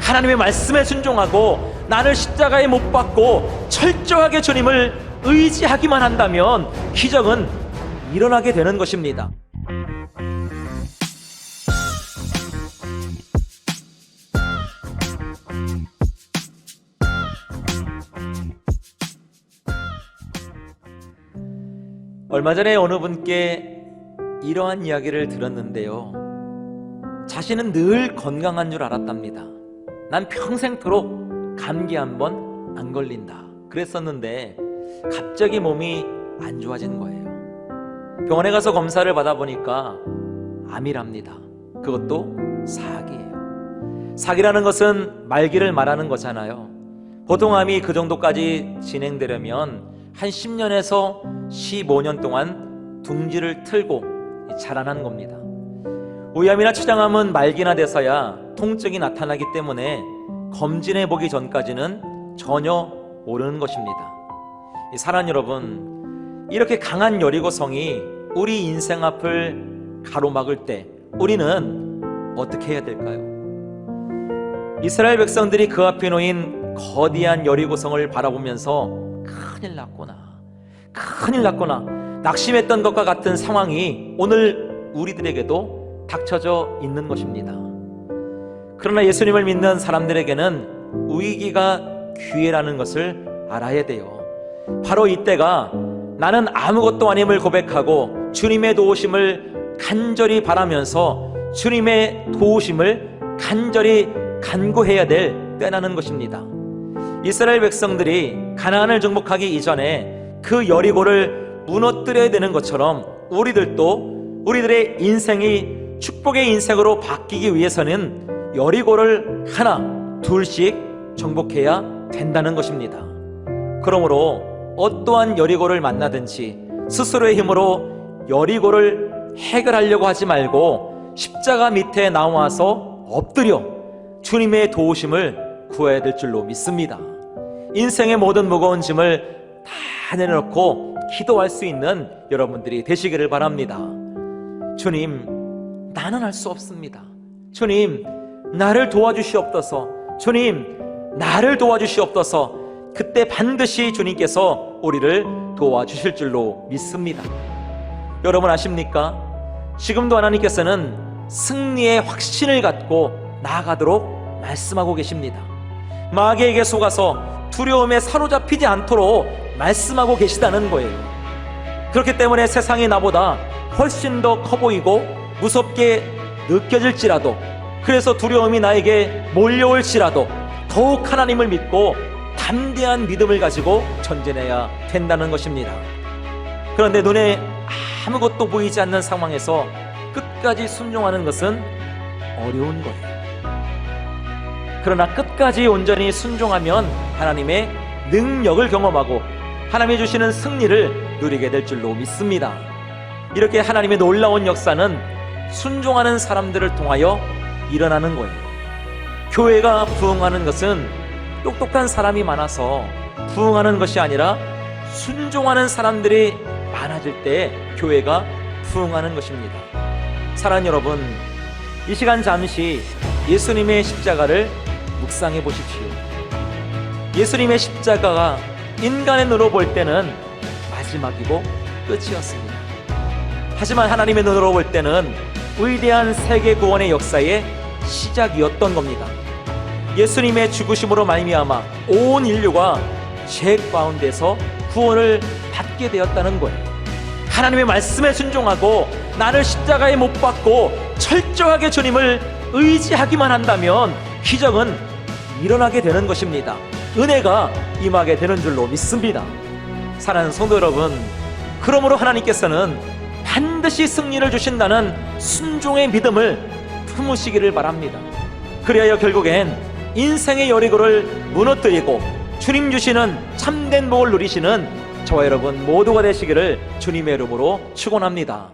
하나님의 말씀에 순종하고 나를 십자가에 못 박고 철저하게 주님을 의지하기만 한다면 기적은 일어나게 되는 것입니다. 얼마 전에 어느 분께 이러한 이야기를 들었는데요, 자신은 늘 건강한 줄 알았답니다. 난 평생토록 감기 한 번 안 걸린다 그랬었는데 갑자기 몸이 안 좋아진 거예요. 병원에 가서 검사를 받아보니까 암이랍니다. 그것도 사기예요. 사기라는 것은 말기를 말하는 거잖아요. 보통 암이 그 정도까지 진행되려면 한 10년에서 15년 동안 둥지를 틀고 자라난 겁니다. 우암이나 췌장암은 말기나 돼서야 통증이 나타나기 때문에 검진해 보기 전까지는 전혀 모르는 것입니다. 사랑 여러분, 이렇게 강한 여리고성이 우리 인생 앞을 가로막을 때 우리는 어떻게 해야 될까요? 이스라엘 백성들이 그 앞에 놓인 거대한 여리고성을 바라보면서 큰일 났구나, 낙심했던 것과 같은 상황이 오늘 우리들에게도 닥쳐져 있는 것입니다. 그러나 예수님을 믿는 사람들에게는 위기가 기회라는 것을 알아야 돼요. 바로 이때가 나는 아무것도 아님을 고백하고 주님의 도우심을 간절히 바라면서 주님의 도우심을 간절히 간구해야 될 때라는 것입니다. 이스라엘 백성들이 가나안을 정복하기 이전에 그 여리고를 무너뜨려야 되는 것처럼 우리들도 우리들의 인생이 축복의 인생으로 바뀌기 위해서는 여리고를 하나 둘씩 정복해야 된다는 것입니다. 그러므로 어떠한 여리고를 만나든지 스스로의 힘으로 여리고를 해결하려고 하지 말고 십자가 밑에 나와서 엎드려 주님의 도우심을 구해야 될 줄로 믿습니다. 인생의 모든 무거운 짐을 다 내려놓고 기도할 수 있는 여러분들이 되시기를 바랍니다. 주님, 나는 할 수 없습니다. 주님, 나를 도와주시옵소서. 주님, 나를 도와주시옵소서. 그때 반드시 주님께서 우리를 도와주실 줄로 믿습니다. 여러분 아십니까? 지금도 하나님께서는 승리의 확신을 갖고 나아가도록 말씀하고 계십니다. 마귀에게 속아서 두려움에 사로잡히지 않도록 말씀하고 계시다는 거예요. 그렇기 때문에 세상이 나보다 훨씬 더 커 보이고 무섭게 느껴질지라도, 그래서 두려움이 나에게 몰려올지라도 더욱 하나님을 믿고 담대한 믿음을 가지고 전진해야 된다는 것입니다. 그런데 눈에 아무것도 보이지 않는 상황에서 끝까지 순종하는 것은 어려운 거예요. 그러나 끝까지 온전히 순종하면 하나님의 능력을 경험하고 하나님이 주시는 승리를 누리게 될 줄로 믿습니다. 이렇게 하나님의 놀라운 역사는 순종하는 사람들을 통하여 일어나는 거예요. 교회가 부흥하는 것은 똑똑한 사람이 많아서 부흥하는 것이 아니라 순종하는 사람들이 많아질 때 교회가 부흥하는 것입니다. 사랑하는 여러분, 이 시간 잠시 예수님의 십자가를 묵상해 보십시오. 예수님의 십자가가 인간의 눈으로 볼 때는 마지막이고 끝이었습니다. 하지만 하나님의 눈으로 볼 때는 위대한 세계 구원의 역사의 시작이었던 겁니다. 예수님의 죽으심으로 말미암아 온 인류가 죄 가운데서 구원을 받게 되었다는 거예요. 하나님의 말씀에 순종하고 나를 십자가에 못 박고 철저하게 주님을 의지하기만 한다면 기적은 일어나게 되는 것입니다. 은혜가 임하게 되는 줄로 믿습니다. 사랑하는 성도 여러분, 그러므로 하나님께서는 반드시 승리를 주신다는 순종의 믿음을 품으시기를 바랍니다. 그리하여 결국엔 인생의 여리고를 무너뜨리고 주님 주시는 참된 복을 누리시는 저와 여러분 모두가 되시기를 주님의 이름으로 축원합니다.